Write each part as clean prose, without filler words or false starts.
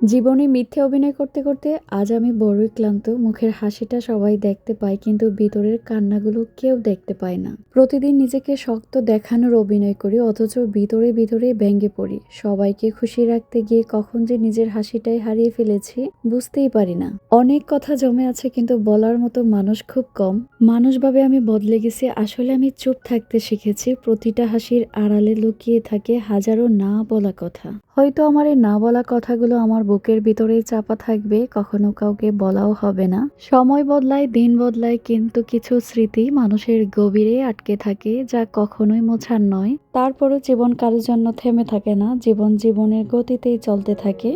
জীবনে মিথ্যে অভিনয় করতে করতে আজ আমি বড়ই ক্লান্ত। মুখের হাসিটা সবাই দেখতে পায়, কিন্তু ভিতরের কান্নাগুলো কেউ দেখতে পায় না। প্রতিদিন নিজেকে শক্ত দেখানোর অভিনয় করি, অথচ ভিতরে ভিতরে ভেঙে পড়ি। সবাইকে খুশি রাখতে গিয়ে কখন যে নিজের হাসিটাই হারিয়ে ফেলেছি বুঝতেই পারি না। অনেক কথা জমে আছে, কিন্তু বলার মতো মানুষ খুব কম। মানুষ ভাবে আমি বদলে গেছি, আসলে আমি চুপ থাকতে শিখেছি। প্রতিটা হাসির আড়ালে লুকিয়ে থাকে হাজারো না বলা কথা। হয়তো আমার এই না বলা কথাগুলো আমার বুকের ভিতরেই চাপা থাকবে, কখনো কাউকে বলাও হবে না। সময় বদলায়, দিন বদলায়, কিন্তু কিছু স্মৃতি মানুষের গভীরে আটকে থাকে, যা কখনোই মোছার নয়। তারপরও জীবন কারোর জন্য থেমে থাকে না, জীবন জীবনের গতিতেই চলতে থাকে।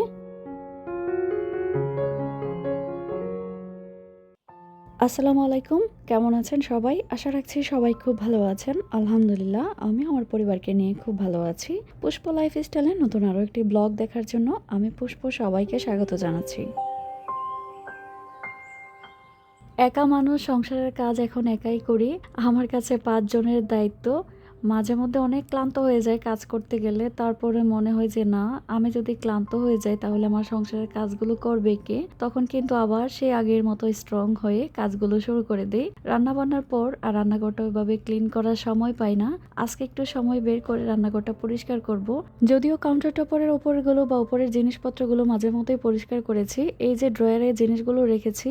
আসসালামু আলাইকুম, কেমন আছেন সবাই? আশা রাখছি সবাই খুব ভালো আছেন। আলহামদুলিল্লাহ, আমি আমার পরিবারকে নিয়ে খুব ভালো আছি। পুষ্প লাইফস্টাইলের নতুন আরও একটি ব্লগ দেখার জন্য আমি পুষ্প সবাইকে স্বাগত জানাচ্ছি। একা মানুষ, সংসারের কাজ এখন একাই করি। আমার কাছে ৫ জনের দায়িত্ব। মাঝে মধ্যে অনেক ক্লান্ত হয়ে যায় কাজ করতে গেলে। তারপরে মনে হয় যে না, আমি যদি ক্লান্ত হয়ে যাই তাহলে আমার সংসারের কাজগুলো করবে কে? তখন কিন্তু আবার সেই আগের মতো স্ট্রং হয়ে কাজগুলো শুরু করে দেই। রান্নাবান্নার পর আর রান্নাঘরটা ওইভাবে ক্লিন করার সময় পাই না। আজকে একটু সময় বের করে রান্নাঘরটা পরিষ্কার করব। যদিও কাউন্টার টপারের উপরগুলো বা উপরের জিনিসপত্রগুলো মাঝে মধ্যেই পরিষ্কার করেছি। এই যে ড্রয়ারে জিনিসগুলো রেখেছি,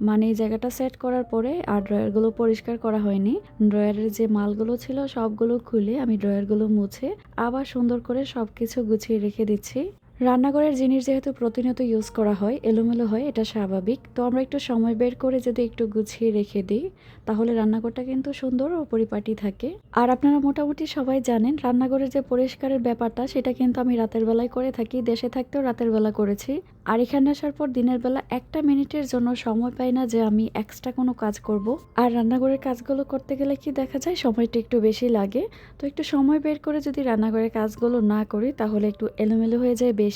মানে এই জায়গাটা সেট করার পরে আর ড্রয়ারগুলো পরিষ্কার করা হয়নি। ড্রয়ারের যে মালগুলো ছিল সবগুলো খুলে আমি ড্রয়ারগুলো মুছে আবার সুন্দর করে সবকিছু গুছিয়ে রেখে দিচ্ছি। রান্নাঘরের জিনিস যেহেতু প্রতিনিয়ত ইউজ করা হয়, এলোমেলো হয়, এটা স্বাভাবিক। তো আমরা একটু সময় বের করে যদি একটু গুছিয়ে রেখে দিই, তাহলে রান্নাঘরটা কিন্তু সুন্দর ও পরিপাটি থাকে। আর আপনারা মোটামুটি সবাই জানেন, রান্নাঘরের যে পরিষ্কারের ব্যাপারটা সেটা কিন্তু আমি রাতের বেলায় করে থাকি। দেশে থাকতেও রাতের বেলা করেছি। আর এখানে আসার পর দিনের বেলা একটা মিনিটের জন্য সময় পাই না যে আমি এক্সট্রা কোনো কাজ করব। আর রান্নাঘরের কাজগুলো করতে গেলে কি দেখা যায়, সময়টা একটু বেশি লাগে। তো একটু সময় বের করে যদি রান্নাঘরের কাজগুলো না করি তাহলে একটু এলোমেলো হয়ে যায় বেশি।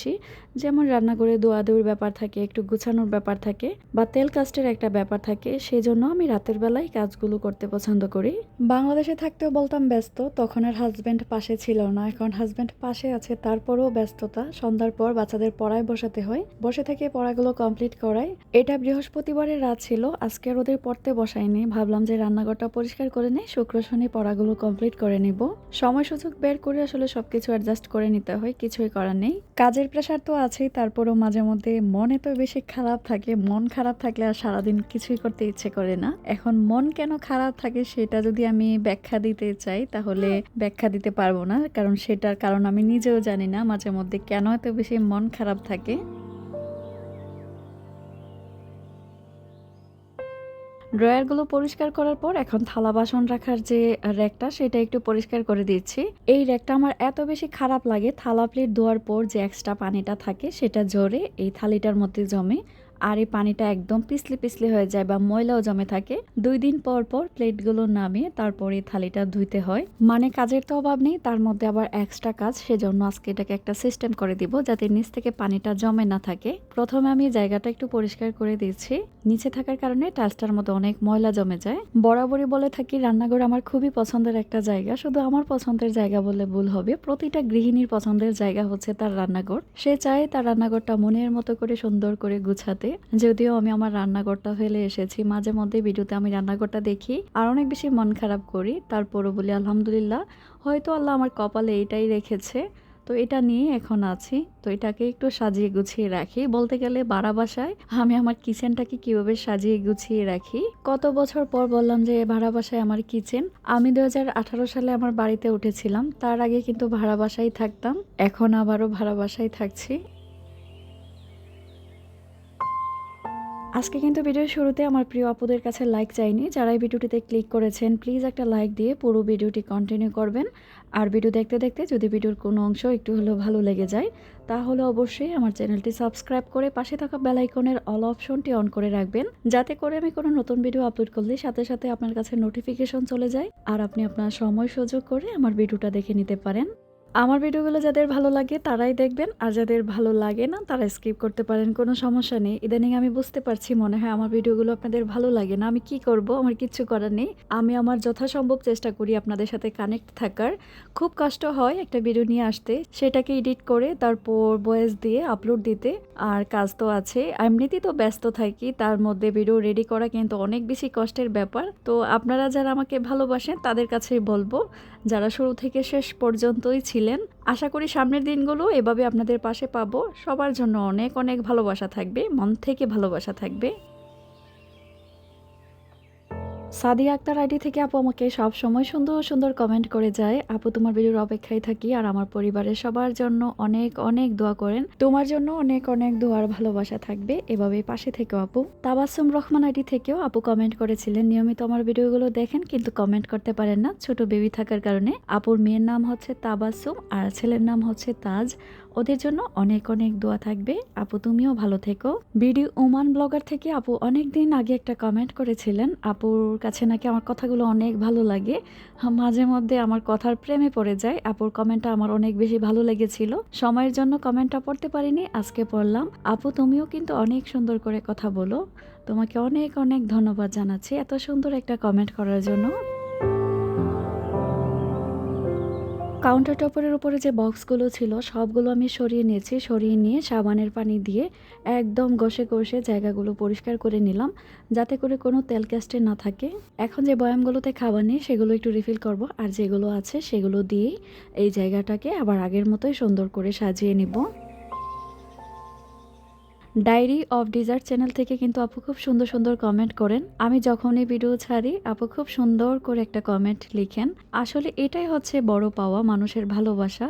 যেমন রান্নাঘরে দৌড়াদৌড়ির ব্যাপার থাকে, একটু গুছানোর ব্যাপার থাকে, বা তেল কাস্টের একটা ব্যাপার থাকে। সেই জন্য আমি রাতের বেলায় কাজগুলো করতে পছন্দ করি। বাংলাদেশে থাকতেও বলতাম ব্যস্ত, তখন আর হাজব্যান্ড পাশে ছিল না। এখন হাজব্যান্ড পাশে আছে, তারপরেও ব্যস্ততা। সন্ধ্যার পর বাচ্চাদের পড়ায় বসাতে হয়, বসে থেকে পড়াগুলো কমপ্লিট করাই। এটা বৃহস্পতিবারের রাত ছিল, আজকে আর ওদের পড়তে বসাইনি। ভাবলাম যে রান্নাঘরটা পরিষ্কার করে নেই, শুক্র শনি পড়াগুলো কমপ্লিট করে নিব। সময় সুযোগ বের করে আসলে সবকিছু অ্যাডজাস্ট করে নিতে হয়, কিছুই করার নেই। কাজের প্রেশার তো আছেই, তারপরও মাঝে মধ্যে মন এত বেশি খারাপ থাকে। মন খারাপ থাকলে আর সারাদিন কিছুই করতে ইচ্ছে করে না। এখন মন কেন খারাপ থাকে সেটা যদি আমি ব্যাখ্যা দিতে চাই তাহলে ব্যাখ্যা দিতে পারবো না, কারণ সেটার কারণ আমি নিজেও জানি না মাঝে মধ্যে কেন এত বেশি মন খারাপ থাকে। ড্রয়ারগুলো পরিষ্কার করার পর এখন থালা বাসন রাখার যে র্যাকটা সেটা একটু পরিষ্কার করে দিচ্ছি। এই র্যাকটা আমার এত বেশি খারাপ লাগে, থালা প্লেট ধোয়ার পর যে এক্সট্রা পানিটা থাকে সেটা ঝরে এই থালিটার মধ্যে জমে। আর এই পানিটা একদম পিছলি পিছলি হয়ে যায় বা ময়লাও জমে থাকে। 2 দিন পর পর প্লেটগুলো নামিয়ে তারপর এই থালিটা ধুইতে হয়। মানে কাজের তো অভাব নেই, তার মধ্যে আবার এক্সট্রা কাজ। সেজন্য আজকে এটাকে একটা সিস্টেম করে দিব যাতে নিচ থেকে পানিটা জমে না থাকে। প্রথমে আমি জায়গাটা একটু পরিষ্কার করে দিচ্ছি। নিচে থাকার কারণে টাইলসটার মধ্যে অনেক ময়লা জমে যায়। বরাবরই বলে থাকি রান্নাঘর আমার খুবই পছন্দের একটা জায়গা। শুধু আমার পছন্দের জায়গা বললে ভুল হবে, প্রতিটা গৃহিণীর পছন্দের জায়গা হচ্ছে তার রান্নাঘর। সে চায় তার রান্নাঘরটা মনের মতো করে সুন্দর করে গুছাতে। যদিও আমি আমার রান্নাঘরটা ফেলে এসেছি, মাঝে মধ্যে ভিডিওতে আমি রান্নাঘরটা দেখি আর অনেক বেশি মন খারাপ করি। তারপরও বলি আলহামদুলিল্লাহ, হয়তো আল্লাহ আমার কপালে এটাই রেখেছে। তো এটা নিয়ে এখন আছি। তো এটাকে একটু সাজিয়ে গুছিয়ে রাখি। বলতে গেলে ভাড়া বাসায় আমি আমার কিচেনটাকে কিভাবে সাজিয়ে গুছিয়ে রাখি। কত বছর পর বললাম যে ভাড়া বাসায় আমার কিচেন। আমি 2018 সালে আমার বাড়িতে উঠেছিলাম, তার আগে কিন্তু ভাড়া বাসায় থাকতাম। এখন আবারও ভাড়া বাসায় থাকছি। আজকে কিন্তু ভিডিওর শুরুতে আমার প্রিয় আপুদের কাছে লাইক চাইনি। যারা এই ভিডিওটিতে ক্লিক করেছেন প্লিজ একটা লাইক দিয়ে পুরো ভিডিওটি কন্টিনিউ করবেন। আর ভিডিও দেখতে দেখতে যদি ভিডিওর কোনো অংশ একটু হলেও ভালো লেগে যায় তাহলে অবশ্যই আমার চ্যানেলটি সাবস্ক্রাইব করে পাশে থাকা বেল আইকনের অল অপশনটি অন করে রাখবেন, যাতে করে আমি কোনো নতুন ভিডিও আপলোড করলে সাথে সাথে আপনার কাছে নোটিফিকেশন চলে যায় আর আপনি আপনার সময় সুযোগ করে আমার ভিডিওটা দেখে নিতে পারেন। আমার ভিডিওগুলো যাদের ভালো লাগে তারাই দেখবেন, আর যাদের ভালো লাগে না তারা স্কিপ করতে পারেন, কোনো সমস্যা নেই। ইদানিং আমি বুঝতে পারছি মনে হয় আমার ভিডিওগুলো আপনাদের ভালো লাগে না। আমি কি করব, আমার কিচ্ছু করার নেই। আমি আমার যথাসম্ভব চেষ্টা করি আপনাদের সাথে কানেক্ট থাকার। খুব কষ্ট হয় একটা ভিডিও নিয়ে আসতে, সেটাকে এডিট করে তারপর ভয়েস দিয়ে আপলোড দিতে, আর কাজ তো আছে, এমনিতেই তো ব্যস্ত থাকি, তার মধ্যে ভিডিও রেডি করা কিন্তু অনেক বেশি কষ্টের ব্যাপার। তো আপনারা যারা আমাকে ভালোবাসেন তাদের কাছেই বলবো, যারা শুরু থেকে শেষ পর্যন্তই ছিলেন, আশা করি সামনের দিনগুলো এভাবে আপনাদের পাশে পাবো। সবার জন্য অনেক অনেক ভালোবাসা থাকবে, মন থেকে ভালোবাসা থাকবে। সাদিয়া আক্তার আইডি থেকে আপু আমাকে সব সময় সুন্দর সুন্দর কমেন্ট করে যায়, আপু তোমার ভিডিওর অপেক্ষায় থাকি, আর আমার পরিবারের সবার জন্য অনেক অনেক দোয়া করেন। তোমার জন্য অনেক অনেক দোয়ার ভালোবাসা থাকবে, এভাবে পাশে থেকেও আপু। তাবাসসুম রহমান আইডি থেকেও আপু কমেন্ট করেছিলেন, নিয়মিত আমার ভিডিওগুলো দেখেন কিন্তু কমেন্ট করতে পারেন না ছোট বেবি থাকার কারণে। আপুর মেয়ের নাম হচ্ছে তাবাসসুম আর ছেলের নাম হচ্ছে তাজ, ওদের জন্য অনেক অনেক দোয়া থাকবে। আপু তুমিও ভালো থেকো। ভিডিও ওমান ব্লগার থেকে আপু অনেক দিন আগে একটা কমেন্ট করেছিলেন, আপুর কাছে নাকি আমার কথাগুলো অনেক ভালো লাগে, মাঝে মধ্যে আমার কথার প্রেমে পড়ে যায়। আপুর কমেন্টটা আমার অনেক বেশি ভালো লেগেছিল, সময়ের জন্য কমেন্টটা পড়তে পারিনি, আজকে পড়লাম। আপু তুমিও কিন্তু অনেক সুন্দর করে কথা বলো, তোমাকে অনেক অনেক ধন্যবাদ জানাচ্ছি এত সুন্দর একটা কমেন্ট করার জন্য। কাউন্টার টপের উপরে যে বক্সগুলো ছিল সবগুলো আমি সরিয়ে নিয়েছি, সরিয়ে নিয়ে সাবানের পানি দিয়ে একদম ঘষে ঘষে জায়গাগুলো পরিষ্কার করে নিলাম, যাতে করে কোনো তেল ক্যাস্টে না থাকে। এখন যে বয়ামগুলোতে খাবার নেই সেগুলো একটু রিফিল করব, আর যেগুলো আছে সেগুলো দিয়েই এই জায়গাটাকে আবার আগের মতোই সুন্দর করে সাজিয়ে নিব। ডায়েরি অফ ডিজার্ট চ্যানেল থেকে কিন্তু আপু খুব সুন্দর সুন্দর কমেন্ট করেন, আমি যখনই ভিডিও ছাড়ি আপু খুব সুন্দর করে একটা কমেন্ট লিখেন। আসলে এটাই হচ্ছে বড় পাওয়া, মানুষের ভালোবাসা।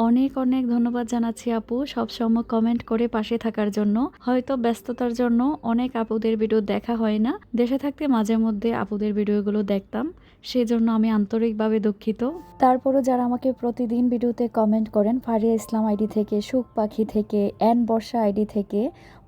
অনেক অনেক ধন্যবাদ জানাচ্ছি আপু সবসময় কমেন্ট করে পাশে থাকার জন্য। হয়তো ব্যস্ততার জন্য অনেক আপুদের ভিডিও দেখা হয় না, দেশে থাকতে মাঝে মধ্যে আপুদের ভিডিওগুলো দেখতাম, সেজন্য আমি আন্তরিকভাবে দুঃখিত। তারপরও যারা আমাকে প্রতিদিন ভিডিওতে কমেন্ট করেন, ফারিয়া ইসলাম আইডি থেকে, সুখ পাখি থেকে, এন বর্ষা আইডি থেকে,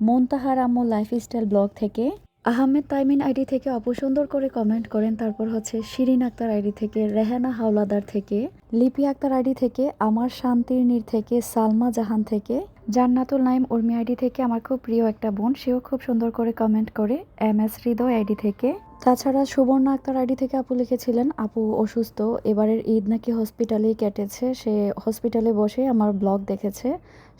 মুনতাহার আম্মু লাইফস্টাইল ব্লগ থেকে, আহমেদ তাইমিন আইডি থেকে আপু সুন্দর করে কমেন্ট করেন। তারপর হচ্ছে শিরিন আক্তার আইডি থেকে, রেহানা হাওলাদার থেকে, লিপি আক্তার আইডি থেকে, আমার শান্তির নীর থেকে, সালমা জাহান থেকে, জান্নাতুল নাইম উর্মি আইডি থেকে আমার খুব প্রিয় একটা বোন, সেও খুব সুন্দর করে কমেন্ট করে, এম এস হৃদয় আইডি থেকে। তাছাড়া সুবর্ণা আক্তার আইডি থেকে আপু লিখেছিলেন, আপু অসুস্থ, এবারের ঈদ নাকি হসপিটালেই কেটেছে, সে হসপিটালে বসে আমার ব্লগ দেখেছে,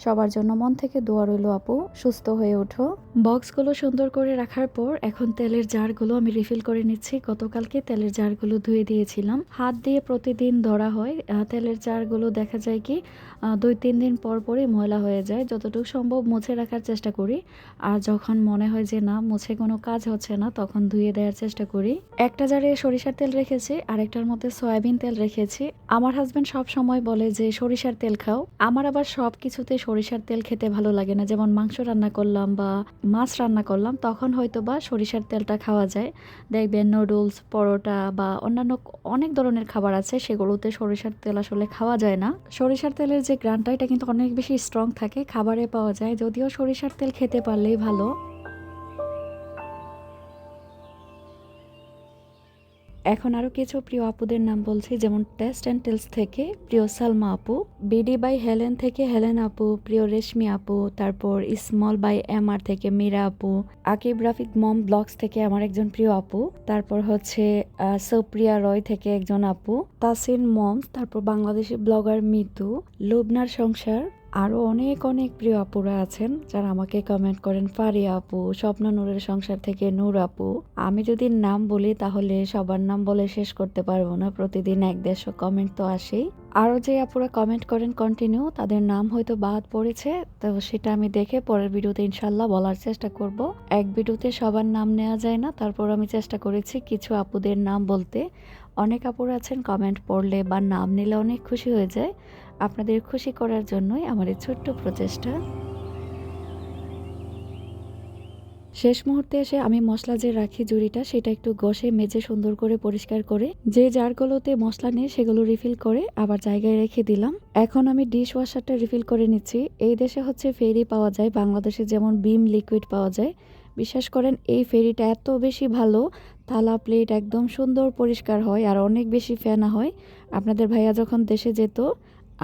সবার জন্য মন থেকে দোয়া রইল আপু, সুস্থ হয়ে ওঠো। বক্সগুলো সুন্দর করে রাখার পর এখন তেলের জারগুলো আমি রিফিল করে নিচ্ছি। গতকালকে তেলের জারগুলো ধুয়ে দিয়েছিলাম, হাত দিয়ে প্রতিদিন ধরা হয়। তেলের জারগুলো দেখা যায় কি 2-3 দিন পর পরই ময়লা হয়ে যায়, যতটুকু সম্ভব মুছে রাখার চেষ্টা করি, আর যখন মনে হয় যে না মুছে কোনো কাজ হচ্ছে না তখন ধুয়ে দেওয়ার চেষ্টা করি। একটা জারে সরিষার তেল রেখেছি, আরেকটার মধ্যে সয়াবিন তেল রেখেছি। আমার হাজবেন্ড সব সময় বলে যে সরিষার তেল খাও, আমার আবার সব কিছুতে সরিষার তেল খেতে ভালো লাগে না। যেমন মাংস রান্না করলাম বা মাছ রান্না করলাম তখন হয়তো বা সরিষার তেলটা খাওয়া যায়, দেখবেন নুডলস, পরোটা বা অন্যান্য অনেক ধরনের খাবার আছে সেগুলোতে সরিষার তেল আসলে খাওয়া যায় না। সরিষার তেলের যে গ্রানটা এটা কিন্তু অনেক বেশি স্ট্রং থাকে, খাবারে পাওয়া যায়, যদিও সরিষার তেল খেতে পারলেই ভালো। এখন আরও কিছু প্রিয় আপুদের নাম বলছি, যেমন টেস্ট অ্যান্ড টেলস থেকে প্রিয় সালমা আপু, বিডি বাই হেলেন থেকে হেলেন আপু, প্রিয় রেশমি আপু, তারপর স্মল বাই এমআর থেকে মীরা আপু, আকিব রাফিক মম ব্লগস থেকে আমার একজন প্রিয় আপু, তারপর হচ্ছে সুপ্রিয়া রয় থেকে একজন আপু, তাসিন মমস, তারপর বাংলাদেশি ব্লগার মিতু, লুবনার সংসার, আরও অনেক অনেক প্রিয় আপুরা আছেন যারা আমাকে কমেন্ট করেন, ফারিয়া আপু, স্বপ্ন নূরের সংসার থেকে নূর আপু। আমি যদি নাম বলি তাহলে সবার নাম বলে শেষ করতে পারবো না, প্রতিদিন 150 কমেন্ট তো আসেই। আরও যে আপুরা কমেন্ট করেন কন্টিনিউ, তাদের নাম হয়তো বাদ পড়েছে, তো সেটা আমি দেখে পরের ভিডিওতে ইনশাল্লাহ বলার চেষ্টা করব। এক ভিডিওতে সবার নাম নেওয়া যায় না, তারপর আমি চেষ্টা করেছি কিছু আপুদের নাম বলতে। অনেক আপুরা আছেন কমেন্ট পড়লে বা নাম নিলে অনেক খুশি হয়ে যায়, আপনাদের খুশি করার জন্যই আমার এই ছোট্ট প্রচেষ্টা। শেষ মুহূর্তে এসে আমি মশলা যে রাখি জুড়িটা সেটা একটু ঘষে মেজে সুন্দর করে পরিষ্কার করে যে জারগুলোতে মশলা নেই সেগুলো রিফিল করে আবার জায়গায় রেখে দিলাম। এখন আমি ডিশ ওয়াশারটা রিফিল করে নিচ্ছি। এই দেশে হচ্ছে ফেরি পাওয়া যায়, বাংলাদেশে যেমন বিম লিকুইড পাওয়া যায়। বিশ্বাস করেন এই ফেরিটা এত বেশি ভালো, থালা প্লেট একদম সুন্দর পরিষ্কার হয় আর অনেক বেশি ফেনা হয়। আপনাদের ভাইয়া যখন দেশে যেত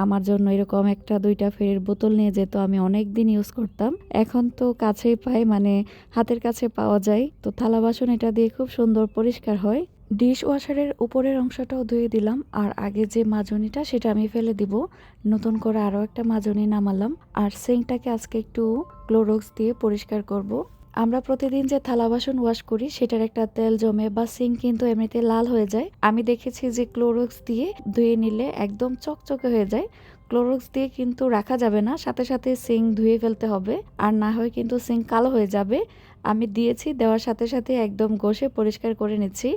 আমার জন্য এরকম একটা 2টা ফেরির বোতল নিয়ে যেত, আমি অনেক দিন ইউজ করতাম। এখন তো কাছেই পাই, মানে হাতের কাছে পাওয়া যায়। তো থালা বাসন এটা দিয়ে খুব সুন্দর পরিষ্কার হয়। ডিশ ওয়াশারের উপরের অংশটাও ধুয়ে দিলাম, আর আগে যে মাজনিটা সেটা আমি ফেলে দিব। নতুন করে আরও একটা মাজনি নামালাম, আর সিঙ্কটাকে আজকে একটু ক্লোরক্স দিয়ে পরিষ্কার করব। আমরা প্রতিদিন যে থালা বাসন ওয়াশ করি সেটার একটা তেল জমে বা সিঙ্ক কিন্তু এমনিতে লাল হয়ে যায়। আমি দেখেছি যে ক্লোরক্স দিয়ে ধুয়ে নিলে একদম চকচকে হয়ে যায়। ক্লোরক্স দিয়ে কিন্তু রাখা যাবে না, সাথে সাথে সিঙ্ক ধুয়ে ফেলতে হবে, আর না হয় কিন্তু সিঙ্ক কালো হয়ে যাবে। আমি দিয়েছি, দেওয়ার সাথে সাথে একদম ঘষে পরিষ্কার করে নিচ্ছি।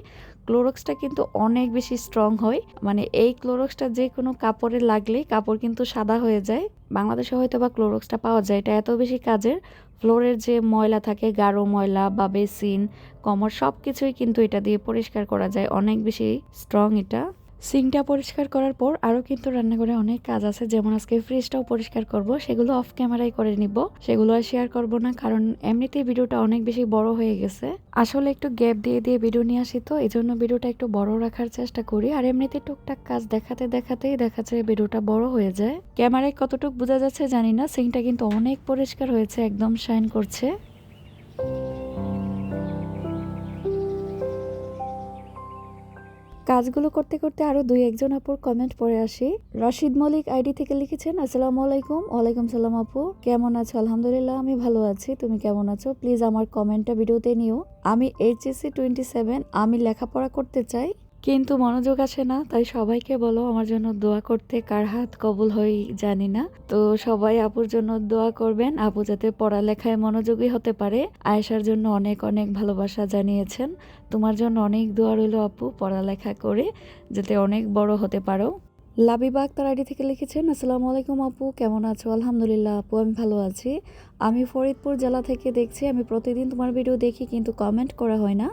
ক্লোরক্সটা কিন্তু অনেক বেশি স্ট্রং হয়, মানে এই ক্লোরক্সটা যে কোনো কাপড়ে লাগলেই কাপড় কিন্তু সাদা হয়ে যায়। বাংলাদেশে হয়তো বা ক্লোরক্সটা পাওয়া যায়, এটা এত বেশি কাজের। ফ্লোরের যে ময়লা থাকে, গাঢ় ময়লা বা বেসিন, কমর, সব কিছুই কিন্তু এটা দিয়ে পরিষ্কার করা যায়, অনেক বেশি স্ট্রং এটা। সিঙ্কটা পরিষ্কার করার পর আরও কিন্তু রান্নাঘরে অনেক কাজ আছে, যেমন আজকে ফ্রিজটাও পরিষ্কার করব। সেগুলো অফ ক্যামেরায় করে নিব, সেগুলো আর শেয়ার করব না, কারণ এমনিতেই ভিডিওটা অনেক বেশি বড় হয়ে গেছে। আসলে একটু গ্যাপ দিয়ে দিয়ে ভিডিও নিয়ে আসি, তো এই জন্য ভিডিওটা একটু বড় রাখার চেষ্টা করি। আর এমনিতে টুকটাক কাজ দেখাতে দেখাতেই দেখা যায় ভিডিওটা বড় হয়ে যায়। ক্যামেরায় কতটুকু বোঝা যাচ্ছে জানি না, সিঙ্কটা কিন্তু অনেক পরিষ্কার হয়েছে, একদম শাইন করছে। কাজগুলো করতে করতে আরো 2-1 জন আপুর কমেন্ট পড়ে আসি। রশিদ মলিক আইডি থেকে লিখেছেন, আসসালামু আলাইকুম। ওয়ালাইকুম সালাম আপু, কেমন আছো? আলহামদুলিল্লাহ, আমি ভালো আছি, তুমি কেমন আছো? প্লিজ আমার কমেন্টটা ভিডিওতে নিও। আমি এইচএসসি 27, আমি লেখাপড়া করতে চাই কিন্তু মনোযোগ আসে না, তাই সবাইকে বলো আমার জন্য দোয়া করতে। কার হাত কবুল হই জানি না, তো সবাই আপুর জন্য দোয়া করবেন, আপু যাতে পড়ালেখায় মনোযোগী হতে পারে। আয়েশার জন্য অনেক অনেক ভালোবাসা জানিয়েছেন, তোমার জন্য অনেক দোয়া রইল আপু, পড়ালেখা করে যাতে অনেক বড় হতে পারো। লাবিবা আক্তার আইডি থেকে লিখেছেন, আসসালামু আলাইকুম আপু, কেমন আছো? আলহামদুলিল্লাহ আপু, আমি ভালো আছি। আমি ফরিদপুর জেলা থেকে দেখছি, আমি প্রতিদিন তোমার ভিডিও দেখি কিন্তু কমেন্ট করা হয় না।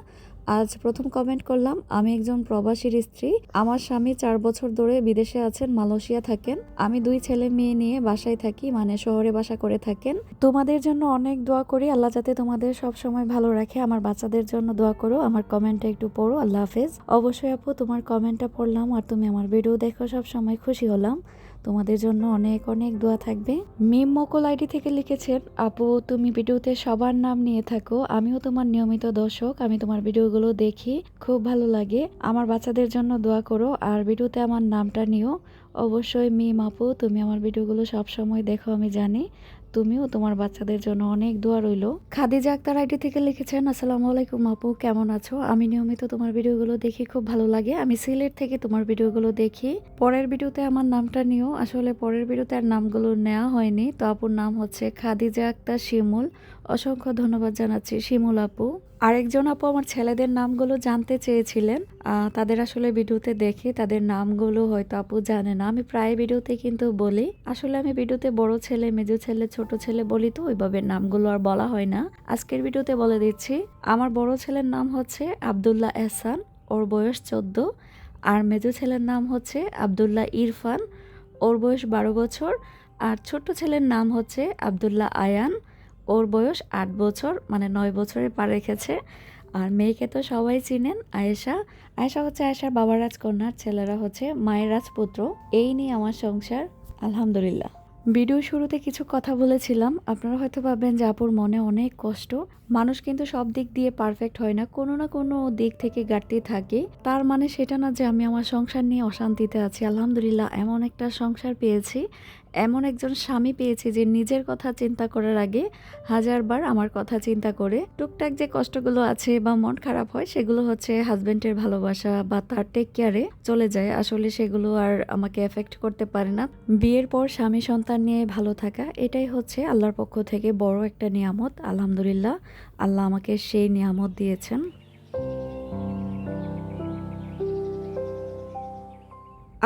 আজ প্রথম কমেন্ট করলাম। আমি একজন প্রবাসীর স্ত্রী, আমার স্বামী 4 বছর ধরে বিদেশে আছেন, মালয়েশিয়া থাকেন। আমি 2 ছেলে মেয়ে নিয়ে বাসায় থাকি, মানে শহরে বাসা করে থাকেন। তোমাদের জন্য অনেক দোয়া করি, আল্লাহ যাতে তোমাদের সব সময় ভালো রাখে। আমার বাচ্চাদের জন্য দোয়া করো। আমার কমেন্টটা একটু পড়ো, আল্লাহ হাফেজ। অবশ্যই আপু, তোমার কমেন্টটা পড়লাম, আর তুমি আমার ভিডিও দেখো, সব সময় খুশি হলাম। তোমাদের জন্য অনেক অনেক দোয়া থাকবে। মিম মকল আইডি থেকে লিখেছেন, আপু তুমি ভিডিওতে সবার নাম নিয়ে থাকো, আমিও তোমার নিয়মিত দর্শক, আমি তোমার ভিডিওগুলো দেখি, খুব ভালো লাগে। আমার বাচ্চাদের জন্য দোয়া করো, আর ভিডিওতে আমার নামটা নিও। অবশ্যই মিম আপু, তুমি আমার ভিডিওগুলো সব সময় দেখো, আমি জানি। তুমিও তোমার বাচ্চাদের জন্য অনেক দোয়া রইল। খাদিজা আক্তার আইডি থেকে লিখেছেন, আসসালামু আলাইকুম আপু, কেমন আছো? আমি নিয়মিত তোমার ভিডিওগুলো দেখি, খুব ভালো লাগে। আমি সিলেট থেকে তোমার ভিডিওগুলো দেখি। পরের ভিডিওতে আমার নামটা নিও। আসলে পরের ভিডিওতে আর নামগুলো নেওয়া হয়নি, তো আপুর নাম হচ্ছে খাদিজা আক্তার শিমুল। অসংখ্য ধন্যবাদ জানাচ্ছি শিমুল আপু। আরেকজন আপু আমার ছেলেদের নামগুলো জানতে চেয়েছিলেন, তাদের আসলে ভিডিওতে দেখে তাদের নামগুলো হয়তো আপু জানে না। আমি প্রায় ভিডিওতে কিন্তু বলি, আসলে আমি ভিডিওতে বড় ছেলে, মেজো ছেলে, ছোট ছেলে বলি, তো ওইভাবে নামগুলো আর বলা হয় না। আজকের ভিডিওতে বলে দিচ্ছি, আমার বড় ছেলের নাম হচ্ছে আব্দুল্লাহ এহসান, ওর বয়স 14। আর মেজো ছেলের নাম হচ্ছে আব্দুল্লাহ ইরফান, ওর বয়স 12 বছর। আর ছোট্ট ছেলের নাম হচ্ছে আব্দুল্লাহ আয়ান, ওর বয়স 8 বছর, মানে 9 বছরে পা রেখেছে। আর মেয়েকে তো সবাই চিনেন, আয়েশা। আয়েশা হচ্ছে আয়েশার বাবার রাজকন্যার, ছেলেরা হচ্ছে মায়ের রাজপুত্র। এই নিয়ে আমার সংসার, আলহামদুলিল্লাহ। ভিডিও শুরুতে কিছু কথা বলেছিলাম, আপনারা হয়তো ভাববেন যে আপুর মনে অনেক কষ্ট। মানুষ কিন্তু সব দিক দিয়ে পারফেক্ট হয় না, কোনো না কোনো দিক থেকে ঘাটতি থাকে। তার মানে সেটা না যে আমি আমার সংসার নিয়ে অশান্তিতে আছি। আলহামদুলিল্লাহ, এমন একটা সংসার পেয়েছি, এমন একজন স্বামী পেয়েছি যে নিজের কথা চিন্তা করার আগে 1000বার আমার কথা চিন্তা করে। টুকটাক যে কষ্টগুলো আছে বা মন খারাপ হয়, সেগুলো হচ্ছে হাজবেন্ডের ভালোবাসা বা তার টেক কেয়ারে চলে যায়। আসলে সেগুলো আর আমাকে এফেক্ট করতে পারে না। বিয়ের পর স্বামী সন্তান নিয়ে ভালো থাকা, এটাই হচ্ছে আল্লাহর পক্ষ থেকে বড় একটা নিয়ামত। আলহামদুলিল্লাহ, আল্লাহ আমাকে সেই নিয়ামত দিয়েছেন।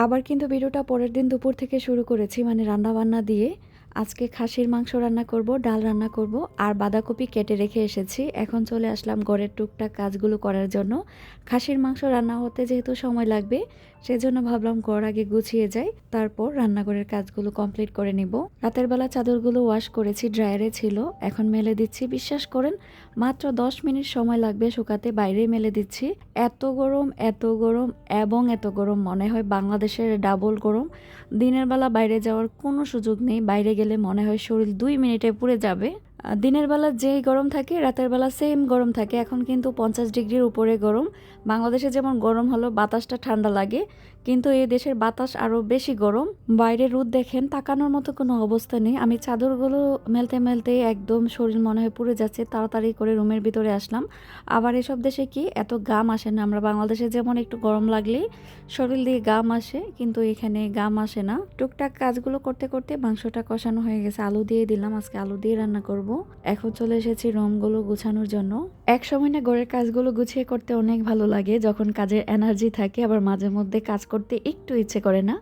আবার কিন্তু ভিডিওটা পরের দিন দুপুর থেকে শুরু করেছি, মানে রান্না বান্না দিয়ে। আজকে খাসির মাংস রান্না করব, ডাল রান্না করব, আর বাঁধাকপি কেটে রেখে এসেছি। এখন চলে আসলাম ঘরের টুকটাক কাজগুলো করার জন্য। খাসির মাংস রান্না হতে যেহেতু সময় লাগবে, সেজন্য ভাবলাম ঘর আগে গুছিয়ে যাই, তারপর রান্নাঘরের কাজগুলো কমপ্লিট করে নিব। রাতের বেলা চাদরগুলো ওয়াশ করেছি, ড্রায়ারে ছিল, এখন মেলে দিচ্ছি। বিশ্বাস করেন মাত্র 10 মিনিট সময় লাগবে শুকাতে, বাইরে মেলে দিচ্ছি। এত গরম, এত গরম এবং এত গরম, মনে হয় বাংলাদেশের ডাবল গরম। দিনের বেলা বাইরে যাওয়ার কোনো সুযোগ নেই, বাইরে গেলে মনে হয় শরীর 2 মিনিটে পুড়ে যাবে। দিনের বেলা যেই গরম থাকে রাতের বেলা সেম গরম থাকে। এখন কিন্তু 50 ডিগ্রির উপরে গরম। বাংলাদেশে যেমন গরম হলো বাতাসটা ঠান্ডা লাগে, কিন্তু এই দেশের বাতাস আরও বেশি গরম। বাইরের রোদ দেখেন, তাকানোর মতো কোনো অবস্থা নেই। আমি চাদরগুলো মেলতে মেলতে একদম শরীর মনে হয় পুড়ে যাচ্ছে, তাড়াতাড়ি করে রুমের ভিতরে আসলাম। আবার এসব দেশে কি এত ঘাম আসে না। আমরা বাংলাদেশে যেমন একটু গরম লাগলেই শরীর দিয়ে ঘাম আসে, কিন্তু এখানে ঘাম আসে না। টুকটাক কাজগুলো করতে করতে মাংসটা কষানো হয়ে গেছে, আলু দিয়ে দিলাম। আজকে আলু দিয়ে রান্না করব। এখন চলে এসেছি রুমগুলো গুছানোর জন্য। এক সময় না ঘরের কাজগুলো গুছিয়ে করতে অনেক ভালো লাগে, যখন কাজের এনার্জি থাকে। আবার মাঝে মধ্যে কাজ করতে একটু ইচ্ছে করে না।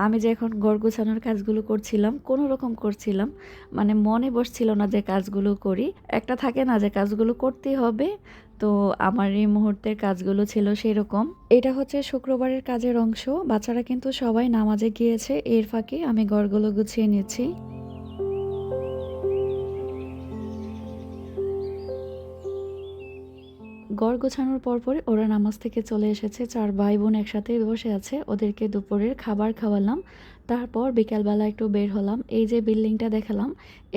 আমি যে এখন ঘর গোছানোর কাজগুলো করছিলাম, কোনো রকম করছিলাম, মানে মনে বসছিল না যে কাজগুলো করি। একটা থাকে না যে কাজগুলো করতেই হবে, তো আমার এই মুহূর্তের কাজগুলো ছিল সেরকম। এটা হচ্ছে শুক্রবারের কাজের অংশ। বাচ্চারা কিন্তু সবাই নামাজে গিয়েছে, এর ফাঁকে আমি ঘরগুলো গুছিয়ে নিচ্ছি। ঘর গোছানোর পরপরই ওরা নামাজ থেকে চলে এসেছে। 4 ভাই বোন একসাথেই বসে আছে, ওদেরকে দুপুরের খাবার খাওয়ালাম। তারপর বিকালবেলা একটু বের হলাম। এই যে বিল্ডিংটা দেখালাম,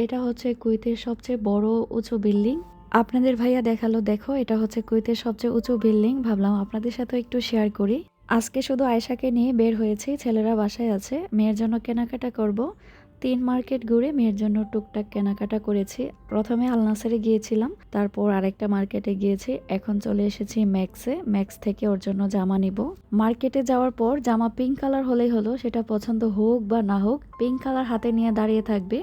এটা হচ্ছে কুয়েতের সবচেয়ে বড় উঁচু বিল্ডিং। আপনাদের ভাইয়া দেখালো, দেখো এটা হচ্ছে কুয়েতের সবচেয়ে উঁচু বিল্ডিং। ভাবলাম আপনাদের সাথে একটু শেয়ার করি। আজকে শুধু আয়েশাকে নিয়ে বের হয়েছি, ছেলেরা বাসায় আছে। মেয়ের জন্য কেনাকাটা করব। 3 মার্কেট ঘুরে মেয়ের জন্য টুকটাক কেনাকাটা করেছি। প্রথমে আল নাসেরে গিয়েছিলাম, তারপর আরেকটা মার্কেটে গিয়েছি। এখন চলে এসেছি ম্যাক্সে। ম্যাক্স থেকে ওর জন্য জামা নিব। মার্কেটে যাওয়ার পর জামা পিঙ্ক কালার হলেই হলো, সেটা পছন্দ হোক বা না হোক, পিঙ্ক কালার হাতে নিয়ে দাঁড়িয়ে থাকবে।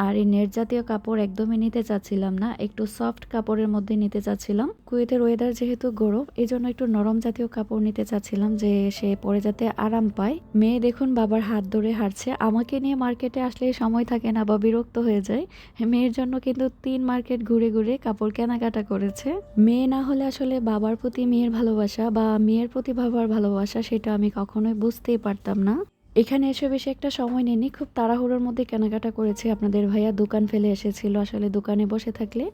আর এই নেট জাতীয় কাপড় একদমই নিতে চাচ্ছিলাম না, একটু সফট কাপড়ের মধ্যে নিতে চাচ্ছিলাম। কুয়েতের ওয়েদার যেহেতু গরম, এই জন্য একটু নরম জাতীয় কাপড় নিতে চাচ্ছিলাম, যে সে পরে যাতে আরাম পায়। মেয়ে দেখুন বাবার হাত ধরে হাঁটছে। আমাকে নিয়ে মার্কেটে আসলে সময় থাকে না বা বিরক্ত হয়ে যায়। মেয়ের জন্য কিন্তু 3 মার্কেট ঘুরে ঘুরে কাপড় কেনাকাটা করেছে। মেয়ে না হলে আসলে বাবার প্রতি মেয়ের ভালোবাসা বা মেয়ের প্রতি বাবার ভালোবাসা, সেটা আমি কখনোই বুঝতেই পারতাম না। এখানে এসে বেশি একটা সময় নেয়নি, খুব তাড়াহুড়োর মধ্যে কেনাকাটা করেছি। আপনাদের ভাইয়া দোকান ফেলে এসেছিল। আসলে দোকানে বসে থাকলে,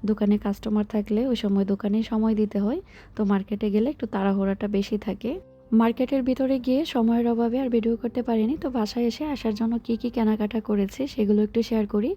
দোকানে কাস্টমার থাকলে ওই সময় দোকানে সময় দিতে হয়, তো মার্কেটে গেলে একটু তাড়াহুড়োটা বেশি থাকে। মার্কেটের ভিতরে গিয়ে সময়ের অভাবে আর ভিডিও করতে পারিনি, তো বাসায় এসে আসার জন্য কি কি কেনাকাটা করেছি সেগুলো একটু শেয়ার করি।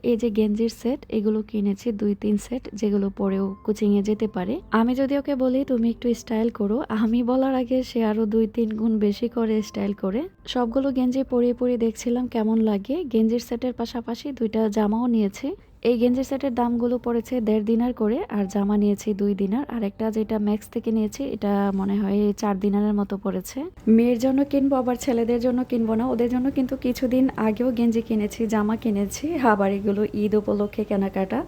এই যে গেঞ্জির সেট, এগুলো কিনেছি 2-3 সেট, যেগুলো পরেও কোচিংয়ে যেতে পারে। আমি যদি ওকে বলি তুমি একটু স্টাইল করো, আমি বলার আগে সে আরো 2-3 গুণ বেশি করে স্টাইল করে। সবগুলো গেঞ্জি পরিয়ে পরিয়ে দেখছিলাম কেমন লাগে। গেঞ্জির সেটের পাশাপাশি 2টা জামাও নিয়েছি। এই গেঞ্জি সেটের দামগুলো পড়েছে 1.5 দিনার করে, আর জামা নিয়েছি 2 দিনার। আর একটা যেটা ম্যাক্স থেকে নিয়েছি, এটা মনে হয় 4 দিনারের মতো পড়েছে। মেয়ের জন্য কিনবো, আবার ছেলেদের জন্য কিনবো না। ওদের জন্য কিন্তু কিছুদিন আগেও গেঞ্জি কিনেছি, জামা কিনেছি, আবার এগুলো ঈদ উপলক্ষে কেনাকাটা।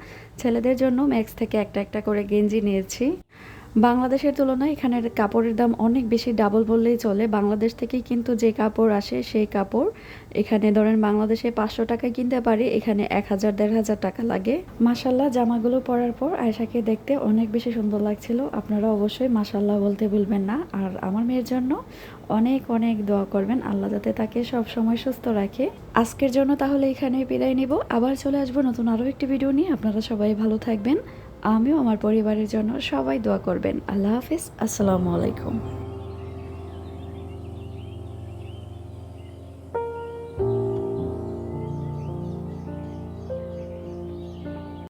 ছেলেদের জন্য ম্যাক্স থেকে একটা একটা করে গেঞ্জি নিয়েছি। বাংলাদেশের তুলনায় এখানের কাপড়ের দাম অনেক বেশি, ডাবল বললেই চলে। বাংলাদেশ থেকেই কিন্তু যে কাপড় আসে সেই কাপড় এখানে ধরেন বাংলাদেশে 500 টাকায় কিনতে পারি, এখানে 1000-1500 টাকা লাগে। মাশাল্লাহ, জামাগুলো পরার পর আয়েশাকে দেখতে অনেক বেশি সুন্দর লাগছিল। আপনারা অবশ্যই মাশাল্লাহ বলতে ভুলবেন না। আর আমার মেয়ের জন্য অনেক অনেক দোয়া করবেন, আল্লাহ যাতে তাকে সব সময় সুস্থ রাখে। আজকের জন্য তাহলে এখানে বিদায় নিব, আবার চলে আসবো নতুন আরও একটি ভিডিও নিয়ে। আপনারা সবাই ভালো থাকবেন, আমিও আমার পরিবারের জন্য সবাই দোয়া করবেন। আল্লাহ হাফিজ, আসসালামু আলাইকুম।